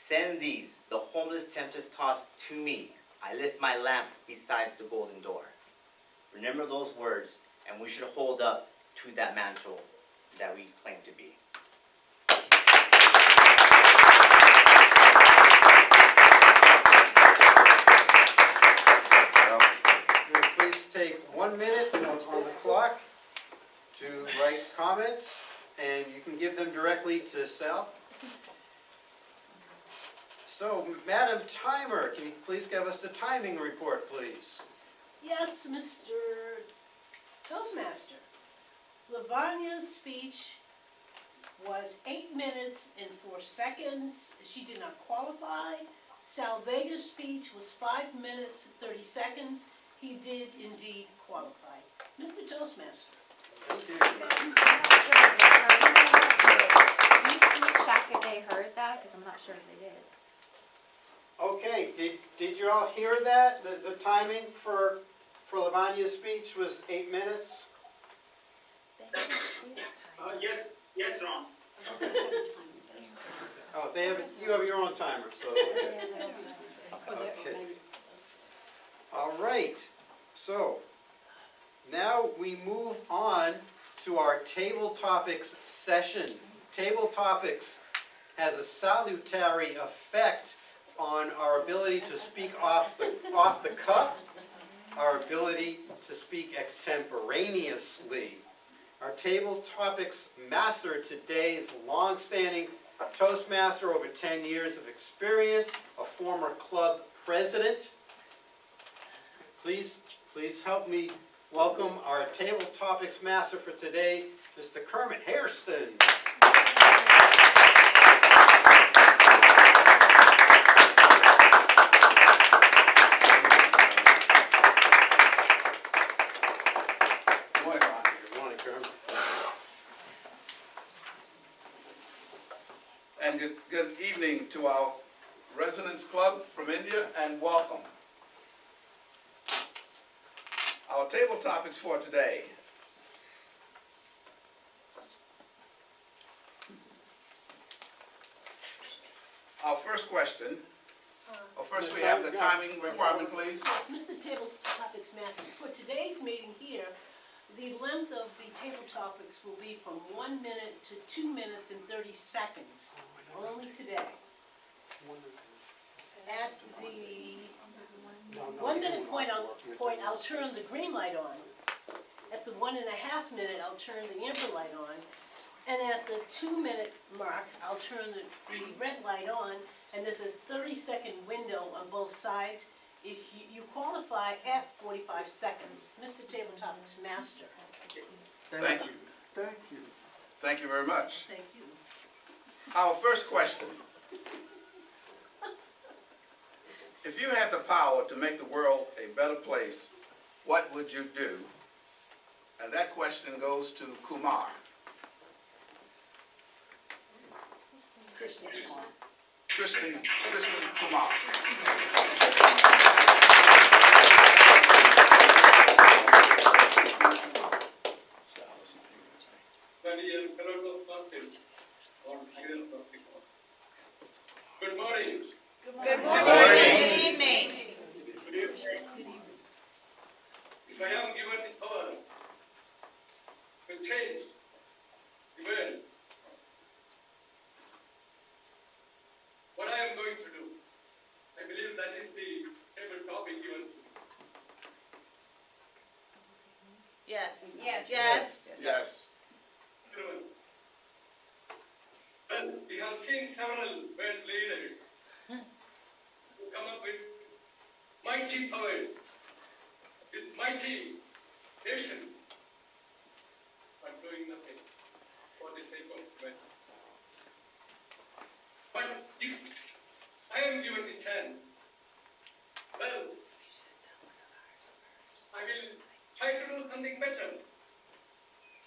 Send these, the homeless tempest tossed to me. I lift my lamp beside the golden door. Remember those words, and we should hold up to that mantle that we claim to be. Please take 1 minute on the clock to write comments, and you can give them directly to Sal. So, Madam Timer, can you please give us the timing report, please? Yes, Mr. Toastmaster. Lavania's speech was 8 minutes and 4 seconds. She did not qualify. Sal Vega's speech was 5 minutes and 30 seconds. He did indeed qualify. Mr. Toastmaster. Thank you. Can you check if they heard that? Because I'm not sure if they did. Okay, did you all hear that? The timing for Lavania's speech was 8 minutes? Yes, Ron. Oh, you have your own timer, so. Okay. All right, so now we move on to our table topics session. Table topics has a salutary effect on our ability to speak off the cuff, our ability to speak extemporaneously. Our table topics master today is long-standing Toastmaster, over 10 years of experience, a former club president. Please help me welcome our table topics master for today, Mr. Kermit Hairston. And good evening to our residents club from India, and welcome. Our table topics for today. Our first question. First we have the timing requirement, please. Yes, Mr. Table Topics Master. For today's meeting here, the length of the table topics will be from 1 minute to 2 minutes and 30 seconds. Only today. At the 1 minute point, I'll turn the green light on. At the 1.5 minute, I'll turn the amber light on. And at the 2 minute mark, I'll turn the red light on. And there's a 30-second window on both sides. If you qualify at 45 seconds, Mr. Table Topics Master. Thank you. Thank you. Thank you very much. Thank you. Our first question. If you had the power to make the world a better place, what would you do? And that question goes to Kumar. Krishna Kumar. Kristen Kumar. Fellow Toastmasters, good morning. Good morning. Good evening. If I am given the power to change the world, what I am going to do, I believe that is the table topic given to me. Yes. Yes. Yes. Yes. Well, we have seen several world leaders who come up with mighty powers, with mighty nations, but doing nothing for the sake of men. But if I am given the chance, well, I will try to do something better.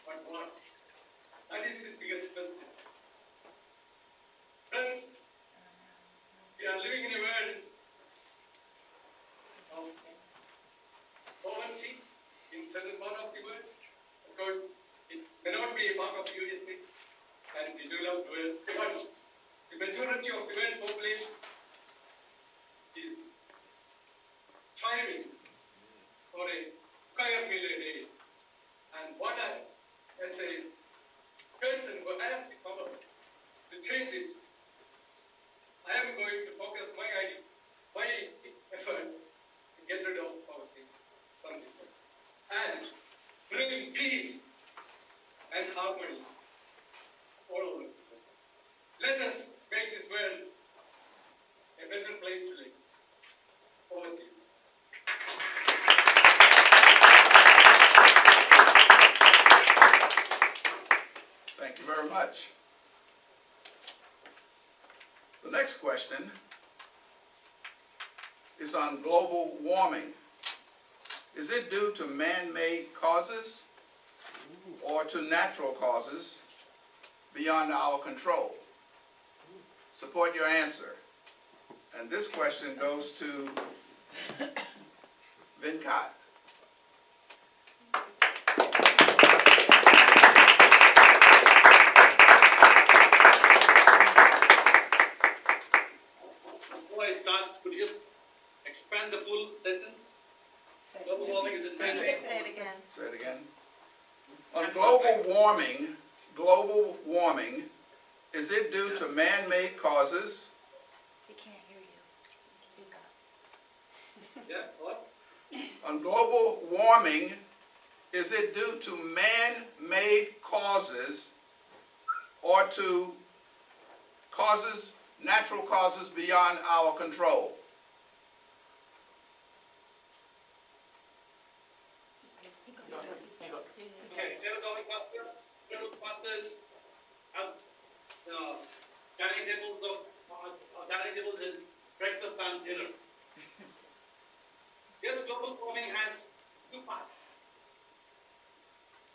But what? That is the biggest question. Friends, we are living in a world of poverty in certain part of the world. Of course, it may not be a part of USA and the developed world, but the majority of the world population place to live. Over to you. Thank you very much. The next question is on global warming. Is it due to man-made causes or to natural causes beyond our control? Support your answer. And this question goes to Venkat. Before I start, could you just expand the full sentence? Global warming is it man-made? Say it again. Say it again. On global warming, is it due to man-made causes We can't hear you. Speak up. Yeah, what? on global warming, is it due to man-made causes or to causes, natural causes beyond our control? Okay, partners have dining tables in breakfast and dinner. Yes, global warming has two parts.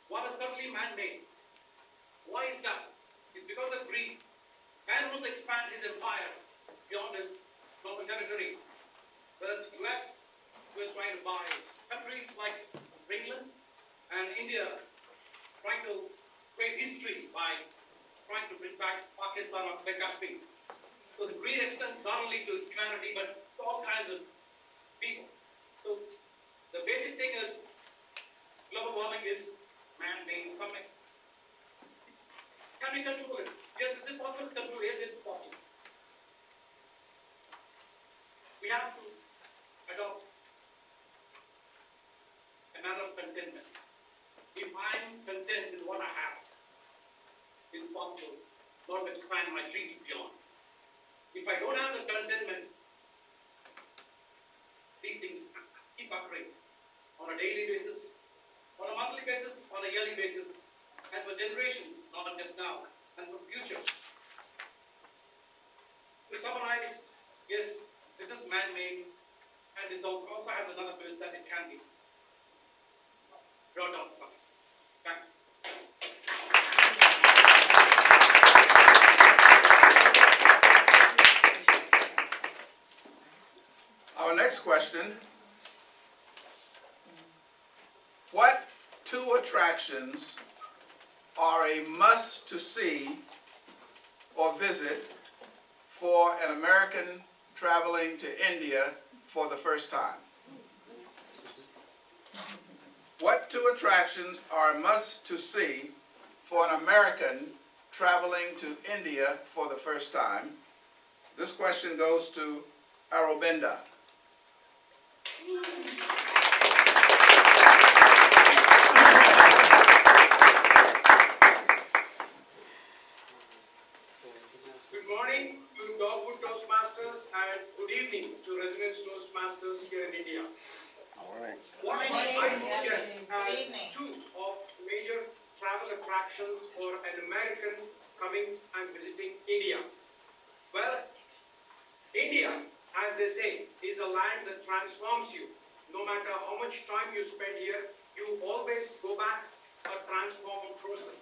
One is certainly man-made. Why is that? It's because of greed. Man wants to expand his empire beyond his normal territory. Whether it's US, who is trying to buy countries like England and India, trying to create history by trying to bring back Pakistan or Kashmir. So the greed extends not only to humanity but to all kinds of people. So the basic thing is global warming is man-made to some extent. Can we control it? Yes, is it possible to control? Yes, it's possible. We have to adopt a manner of contentment. If I'm content with what I have, it's possible not to expand my dreams beyond. If I don't have the contentment, these things keep occurring on a daily basis, on a monthly basis, on a yearly basis, and for generations, not just now, and for the future. To summarize, yes, this is man-made, and this also has another twist that it can be brought down to science. Thank you. Our next question, what two attractions are a must to see or visit for an American traveling to India for the first time? What two attractions are a must to see for an American traveling to India for the first time? This question goes to Arobinda. Good morning to Dogwood Toastmasters and good evening to resident Toastmasters here in India. What I suggest as two of major travel attractions for an American coming and visiting India. Well, India, as they say, is a land that transforms you. No matter how much time you spend here, you always go back a transformed person.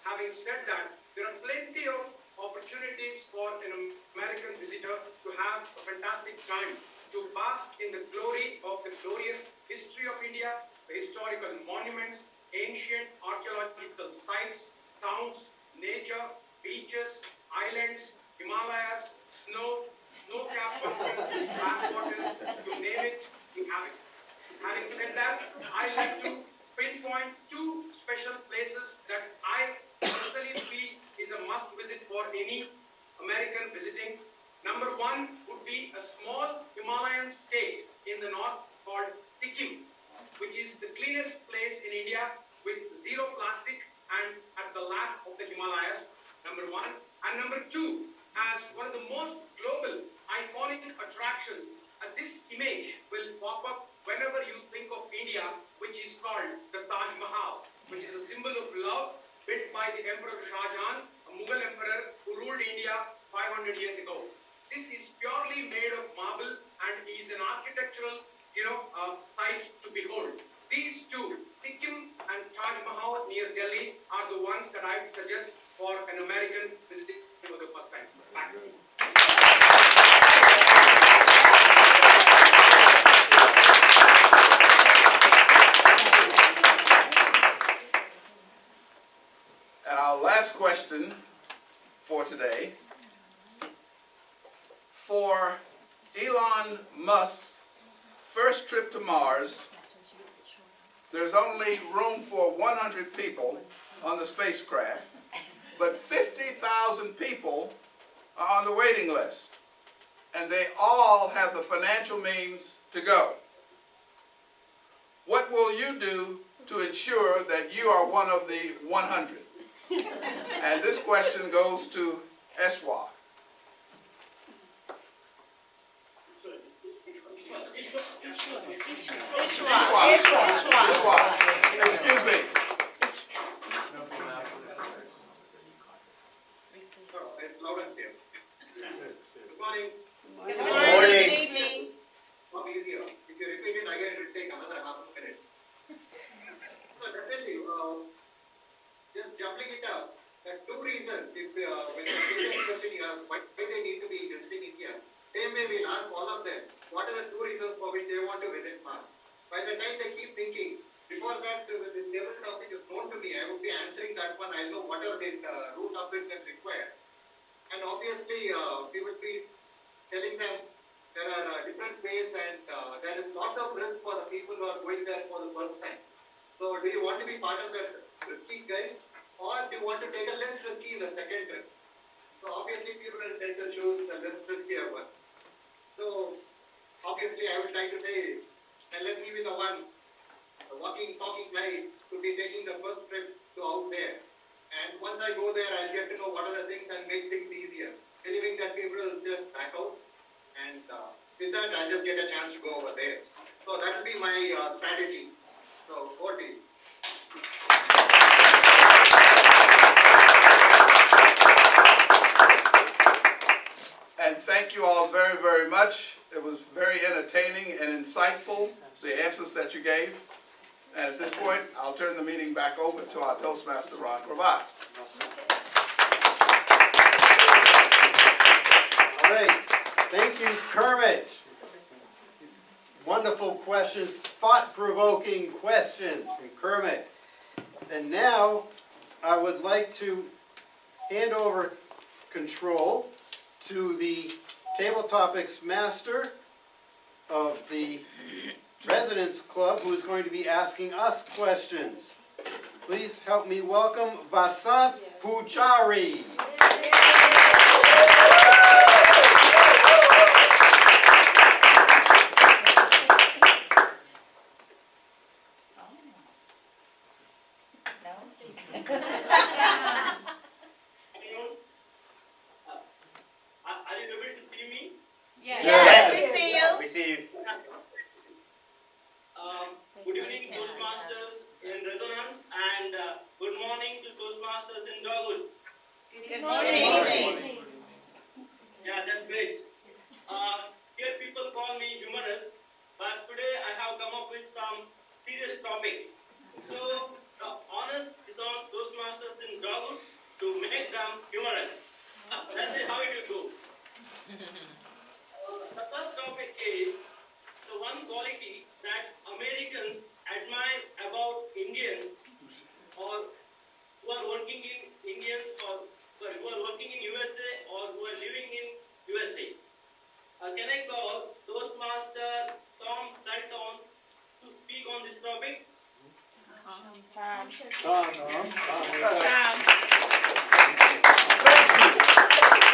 Having said that, there are plenty of opportunities for an American visitor to have a fantastic time, to bask in the glory of the glorious history of India, the historical monuments, ancient archaeological sites, towns, nature, beaches, islands, Himalayas, snow-capped mountains, backwaters, you name it, you have it. Having said that, I like to pinpoint two special places that I personally feel is a must visit for any American visiting. Number one would be a small Himalayan state in the north called Sikkim, which is the cleanest place in India with zero plastic and at the lap of the Himalayas, number one. And number two, as one of the most global, iconic attractions attractions. And this image will pop up whenever you think of India, which is called the Taj Mahal, which is a symbol of love built by the Emperor Shah Jahan, a Mughal emperor who ruled India 500 years ago. This is purely made of marble and is an architectural, site to behold. These two, Sikkim and Taj Mahal near Delhi, are the ones that I would suggest for an American visiting for the first time. Back to you. And our last question for today, for Elon Musk's first trip to Mars, there's only room for 100 people on the spacecraft, but 50,000 people are on the waiting list, and they all have the financial means to go. What will you do to ensure that you are one of the 100? And this question goes to Eswa. Excuse me. It's loud and clear. Good morning. Good morning. Good evening. Not easier. If you repeat it again, it will take another half a minute. So definitely, just jumping it up, there are two reasons. If when the previous question you asked why they need to be visiting India, same way we'll ask all of them, what are the two reasons for which they want to visit Mars? By the time they keep thinking, before that this table topic is known to me, I would be answering that one. I know what are the root of it and required. And obviously, we would be telling them there are different ways and there is lots of risk for the people who are going there for the first time. So do you want to be part of that risky guys, or do you want to take a less risky in the second trip? So obviously people will tend to choose the less riskier one. So obviously I would like to say, and let me be the one, the walking, talking guy to be taking the first trip to out there. And once I go there, I'll get to know what are the things and make things easier. Believing that people will just back out. And with that, I'll just get a chance to go over there. So that will be my strategy. So, over to you. And thank you all very, very much. It was very entertaining and insightful, the answers that you gave. And at this point, I'll turn the meeting back over to our Toastmaster, Ron Cravat. All right, thank you, Kermit. Wonderful questions, thought-provoking questions from Kermit. And now, I would like to hand over control to the Table Topics Master of the Residents Club, who is going to be asking us questions. Please help me welcome Vasant Pujari. Are you able to see me? Yes, we see you. We see you. Good evening, Toastmasters in Resonance, and good morning to Toastmasters in Dogwood. Good morning. Yeah, that's great. Here people call me humorous, but today I have come up with some serious topics. So the honest is on Toastmasters in Dogwood to make them humorous. That's how it will go. The first topic is the one quality that Americans admire about Indians, or who are working in Indians, or who are working in USA, or who are living in USA. Can I call Toastmaster Tom Dalton to speak on this topic?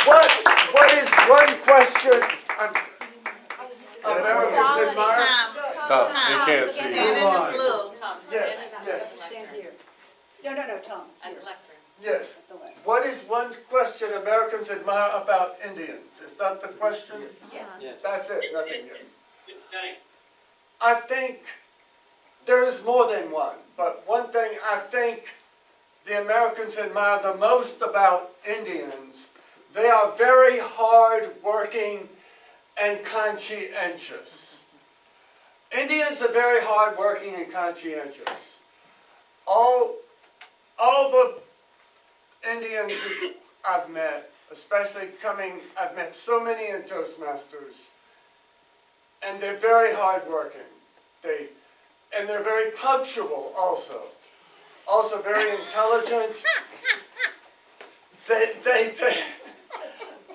What is one question Americans admire? Tom, they can't see. Stand in the blue. Yes, Stand here. No, Tom. And Here. lectern. yes. Up the way. What is one question Americans admire about Indians? Is that the question? Yes. That's it, nothing else. Correct. I think there is more than one, but one thing I think the Americans admire the most about Indians, they are very hard-working and conscientious. Indians are very hard-working and conscientious. All the Indians who I've met, especially I've met so many in Toastmasters, and they're very hardworking. And they're very punctual also. Also very intelligent.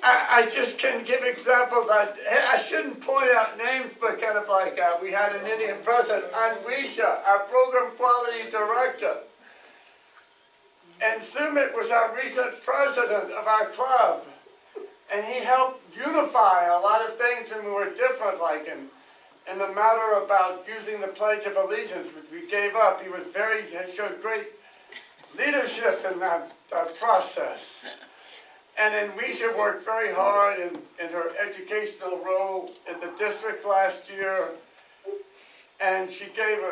I just can give examples. I shouldn't point out names, but kind of like we had an Indian president, Anwisha, our program quality director. And Sumit was our recent president of our club. And he helped unify a lot of things when we were different, like in the matter about using the Pledge of Allegiance, which we gave up. He showed great leadership in that process. And then Wisha worked very hard in her educational role in the district last year. And she gave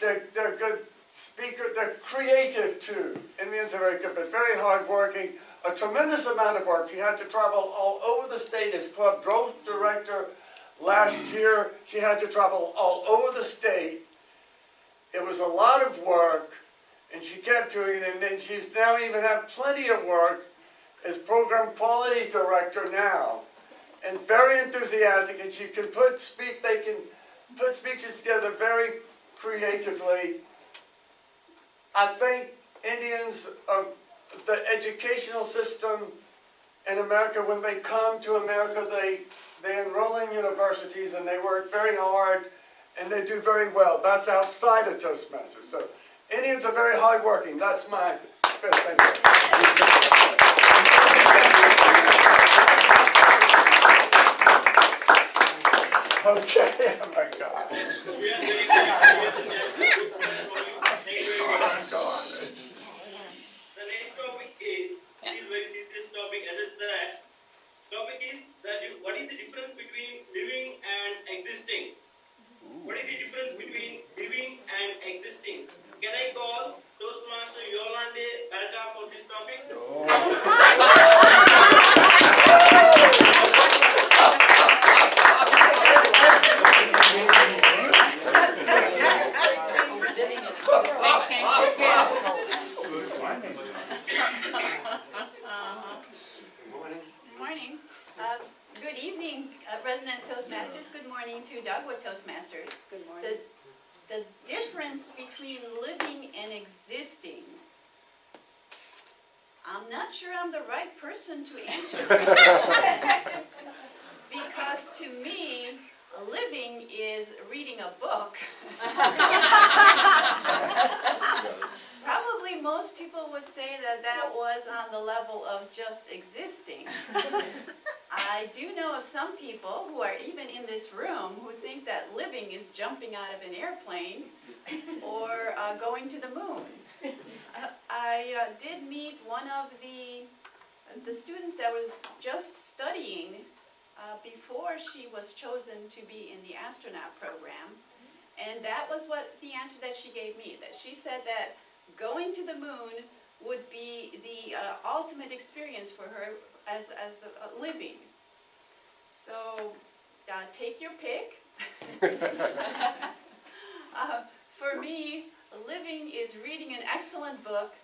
they're good speaker, they're creative too. Indians are very good, but very hardworking. A tremendous amount of work. She had to travel all over the state as club director. Last year, she had to travel all over the state. It was a lot of work, and she kept doing it, and then she's now even had plenty of work as program quality director now, and very enthusiastic, and they can put speeches together very creatively. I think Indians, the educational system in America, when they come to America, they enroll in universities and they work very hard and they do very well. That's outside of Toastmasters. So Indians are very hardworking. That's my best thing. Okay, oh my God. We are very good. The next topic is very serious topic. As I said, topic is what is the difference between living and existing? What is the difference between living and existing? Can I call Toastmaster Yolande Berta for this topic? Morning. Good evening, residents Toastmasters. Good morning to Dogwood Toastmasters. Good morning. The difference between living and existing. I'm not sure I'm the right person to answer this question. Because to me, living is reading a book. Probably most people would say that was on the level of just existing. I do know of some people who are even in this room who think that living is jumping out of an airplane or going to the moon. I did meet one of the students that was just studying before she was chosen to be in the astronaut program, and that was what the answer that she gave me. That she said that going to the moon would be the ultimate experience for her as living. So take your pick. For me, living is reading an excellent book,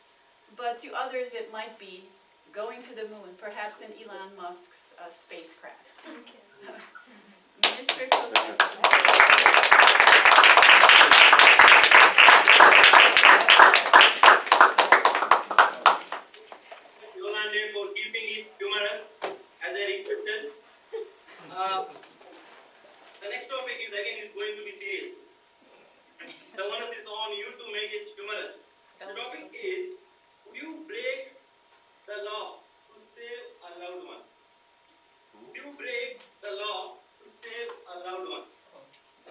but to others it might be going to the moon, perhaps in Elon Musk's spacecraft. Okay. Mr. Toastmaster. Yolande for keeping it humorous as I requested. The next topic is going to be serious. The onus is on you to make it humorous. The topic is, would you break the law to save a loved one? Would you break the law to save a loved one?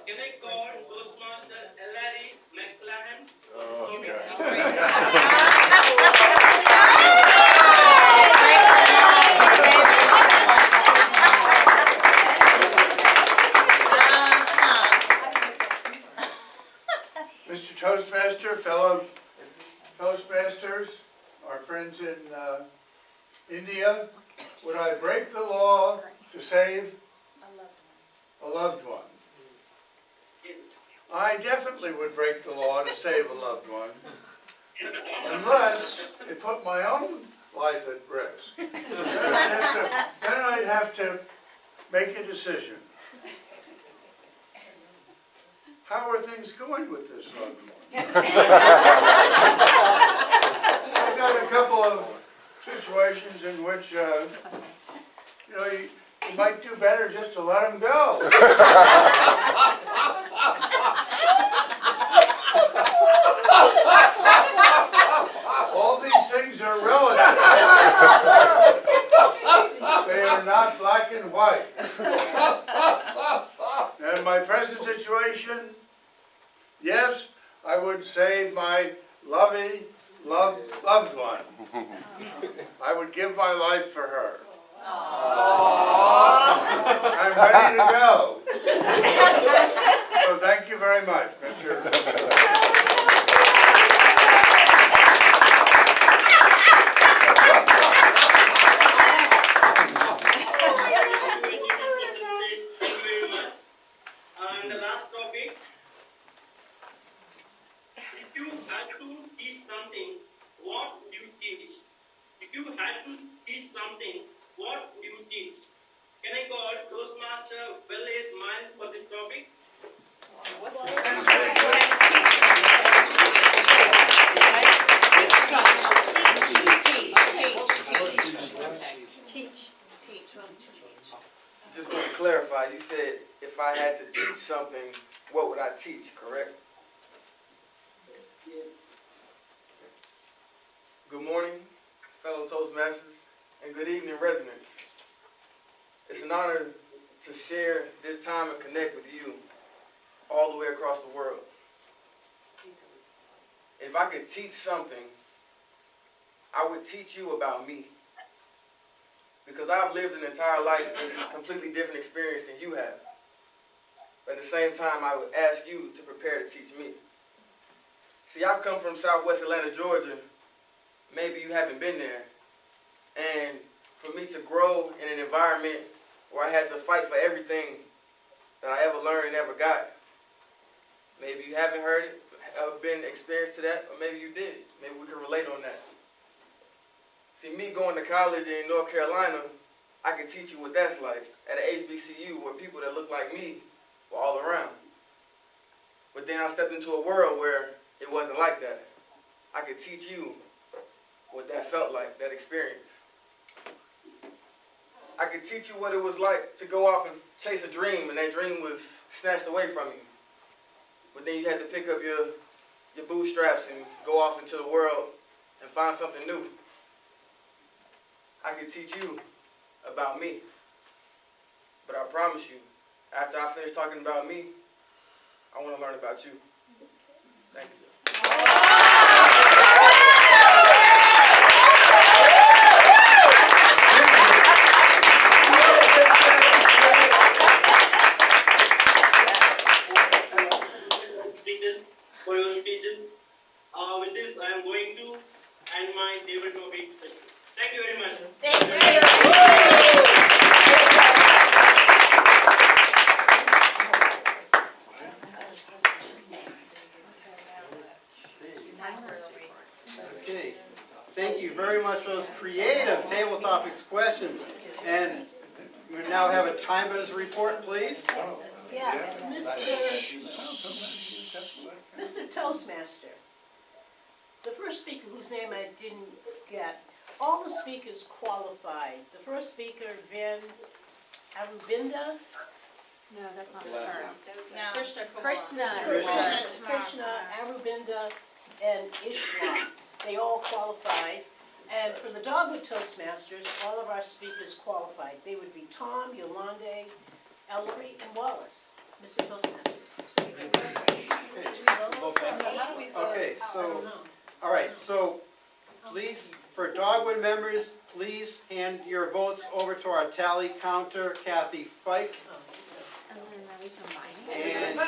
Can I call Toastmaster Larry McLaren? friends in India, would I break the law to save a loved one? I definitely would break the law to save a loved one, unless it put my own life at risk. Then I'd have to make a decision. How are things going with this loved one? I've got a couple of situations in which, you might do better just to let him go. All these things are relative. They are not black and white. And my present situation, yes, I would save my loved one. I would give my life for her. I'm ready to go. So thank you very much, Mr. And the last topic, if you had to teach something, what would you teach? If you had to teach something, what would you teach? Can I call Toastmaster Welles Miles for this topic? Just want to clarify, you said if I had to teach something, what would I teach, correct? Good morning, fellow Toastmasters, and good evening, residents. It's an honor to share this time and connect with you all the way across the world. If I could teach something, I would teach you about me. Because I've lived an entire life with a completely different experience than you have. But at the same time, I would ask you to prepare to teach me. See, I've come from Southwest Atlanta, Georgia. Maybe you haven't been there. And for me to grow in an environment where I had to fight for everything that I ever learned and ever got, maybe you haven't heard it, been experienced to that, or maybe you did. Maybe we can relate on that. See, me going to college in North Carolina, I can teach you what that's like at an HBCU where people that look like me were all around. But then I stepped into a world where it wasn't like that. I could teach you what that felt like, that experience. I could teach you what it was like to go off and chase a dream and that dream was snatched away from you. But then you had to pick up your bootstraps and go off into the world and find something new. I could teach you about me. But I promise you, after I finish talking about me, I want to learn about you. Thank you. For your speeches. With this, I am going to end my table topic session. Thank you very much. Thank you. Okay, thank you very much for those creative table topics questions. And we now have a timer's report, please. Yes, Mr. Toastmaster, the first speaker whose name I didn't get, all the speakers qualified. The first speaker, Vin Arubinda. No, that's not the first. Krishna Arubinda, and Ishwa. They all qualified. And for the Dogwood Toastmasters, all of our speakers qualified. They would be Tom, Yolande, Ellery, and Wallace. Mr. Toastmaster. Okay, so, all right, so please, for Dogwood members, please hand your votes over to our tally counter, Kathy Fike. And then are we combining? And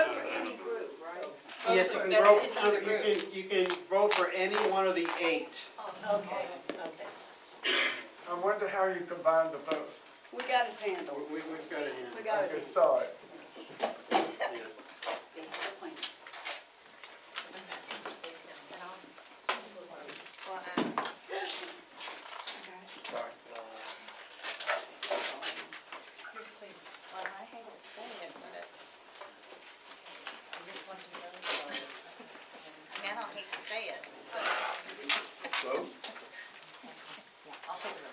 Yes, you can That's vote, in either group. you can vote for any one of the 8. Okay, okay. I wonder how you combine the vote. We got it handled. We've got it We in. got I it. just saw it. Well, I hate to say it, but I just want to know about it. I mean, I don't hate to say it, but. Vote? Yeah, I'll take it.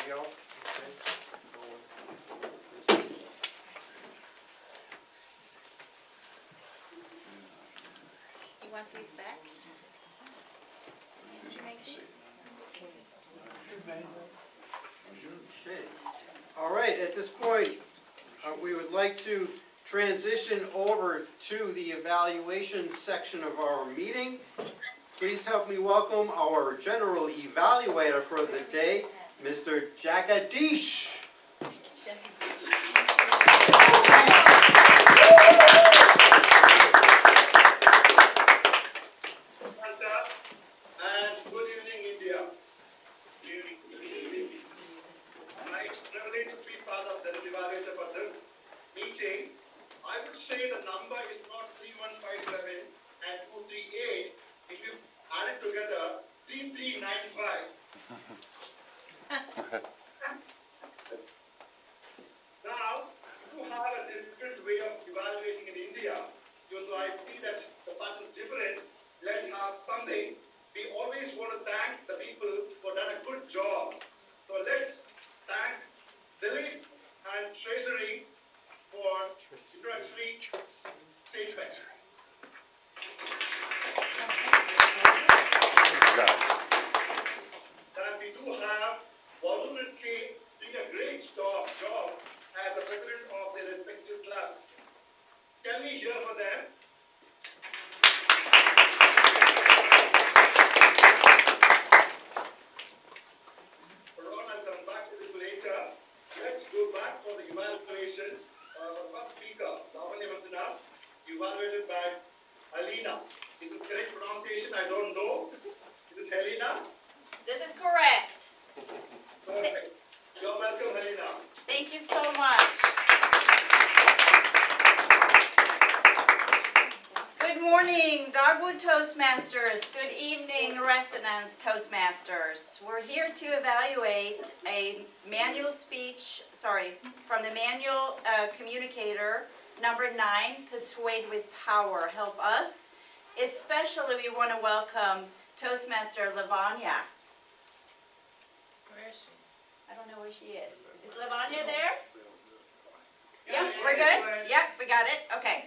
Leo? You want these back? Did you make these? Okay. All right, at this point, we would like to transition over to the evaluation section of our meeting. Please help me welcome our general evaluator for the day, Mr. Jagadish. And good evening, India. It's a privilege to be part of General Evaluator for this meeting. I would say the number is not 3157 and 238. If you add it together, 3395. Now, you have a different way of evaluating in India. Even though I see that the pattern is different, let's have something. We always want to thank the people who have done a good job. So let's thank Dilip and Treasury for introductory statement. Then we do have Varun and Kate doing a great job as the president of their respective clubs. Can we hear for them? Ron, I'll come back to this later. Let's go back for the evaluation. First speaker, Lavanya Mandana, evaluated by Alina. Is this correct pronunciation? I don't know. Is it Helena? This is correct. Perfect. You're welcome, Helena. Thank you so much. Good morning, Dogwood Toastmasters. Good evening, Resonance Toastmasters. We're here to evaluate a manual from the manual communicator, number 9, Persuade with Power. Help us. Especially we want to welcome Toastmaster Lavanya. Where is she? I don't know where she is. Is Lavanya there? Yeah, Yep, we're good? Yep, we got it, okay.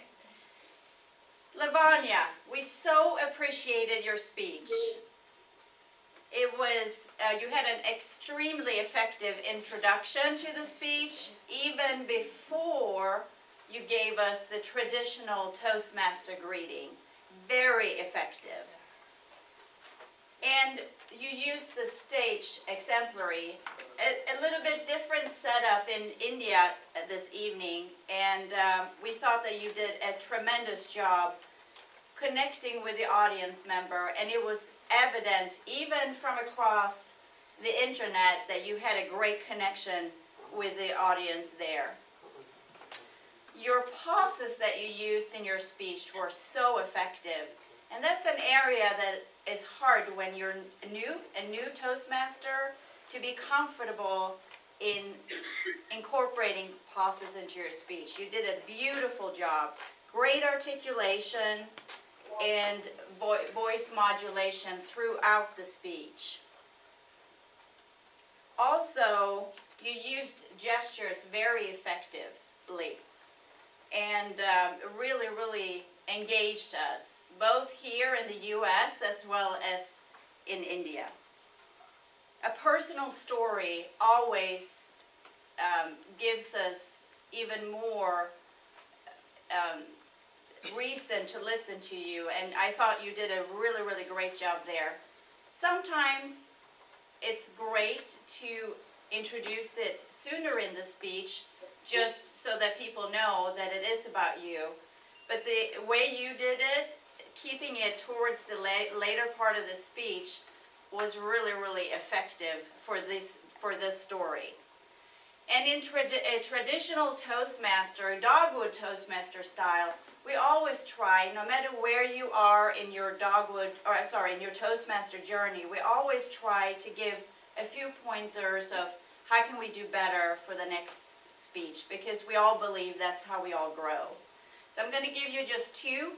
Lavanya, we so appreciated your speech. It was, you had an extremely effective introduction to the speech, even before you gave us the traditional Toastmaster greeting. Very effective. And you used the stage exemplary. A little bit different setup in India this evening, and we thought that you did a tremendous job connecting with the audience member, and it was evident even from across the internet that you had a great connection with the audience there. Your pauses that you used in your speech were so effective, and that's an area that is hard when you're a new Toastmaster, to be comfortable in incorporating pauses into your speech. You did a beautiful job. Great articulation and voice modulation throughout the speech. Also, you used gestures very effectively and really engaged us, both here in the US as well as in India. A personal story always gives us even more reason to listen to you, and I thought you did a really, really great job there. Sometimes it's great to introduce it sooner in the speech, just so that people know that it is about you. But the way you did it, keeping it towards the later part of the speech, was really, really effective for this story. And in a traditional Toastmaster, Dogwood Toastmaster style, we always try, no matter where you are in your in your Toastmaster journey, we always try to give a few pointers of how can we do better for the next speech, because we all believe that's how we all grow. So I'm going to give you just two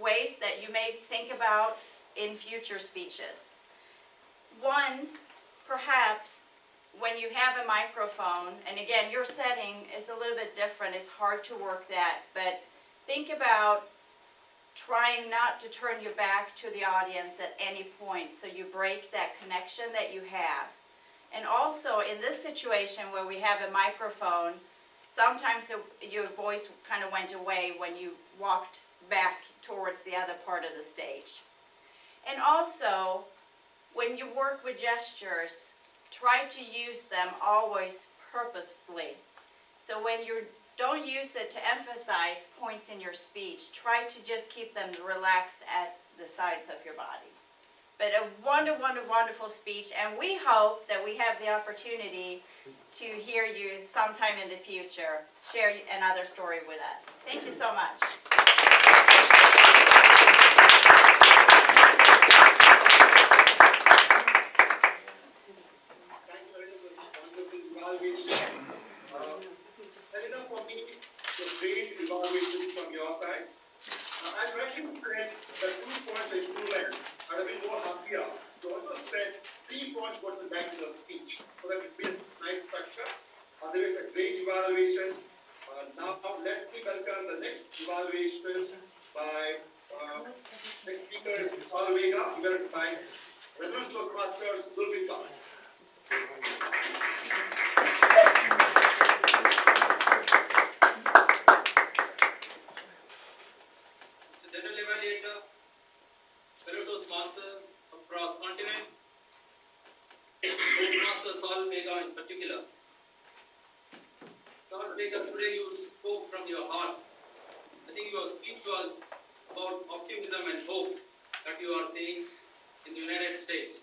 ways that you may think about in future speeches. One, perhaps when you have a microphone, and again, your setting is a little bit different, it's hard to work that, but think about trying not to turn your back to the audience at any point, so you break that connection that you have. And also, in this situation where we have a microphone, sometimes your voice kind of went away when you walked back towards the other part of the stage. And also, when you work with gestures, try to use them always purposefully. So when you don't use it to emphasize points in your speech, try to just keep them relaxed at the sides of your body. But a wonderful speech, and we hope that we have the opportunity to hear you sometime in the future share another story with us. Thank you so much. Selena, for me, the great evaluation from your side. I'd recommend the 2 points of improvement. I'd have been more happier to also spread 3 points what we like in the speech, so that it builds nice structure. Otherwise, a great evaluation. Now let me welcome the next evaluation by next speaker, Paul Vega, evaluated by Resident Toastmaster Zulfikar. General evaluator, fellow Toastmasters across continents, Toastmaster Saul Vega in particular. Saul Vega, today you spoke from your heart. I think your speech was about optimism and hope that you are seeing in the United States.